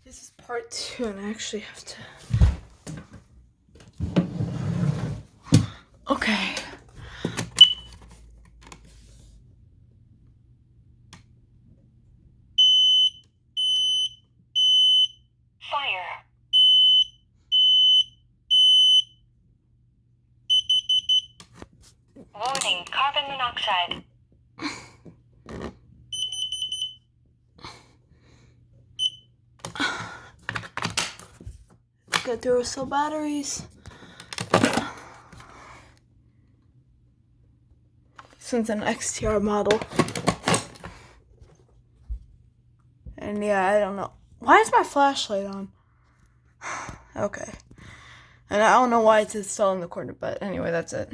This is part 2, and I actually have to. Okay. Fire. Warning, carbon monoxide. Get through cell batteries. Since an XTR model. And yeah, I don't know. Why is my flashlight on? Okay. And I don't know why it's still in the corner, but anyway, that's it.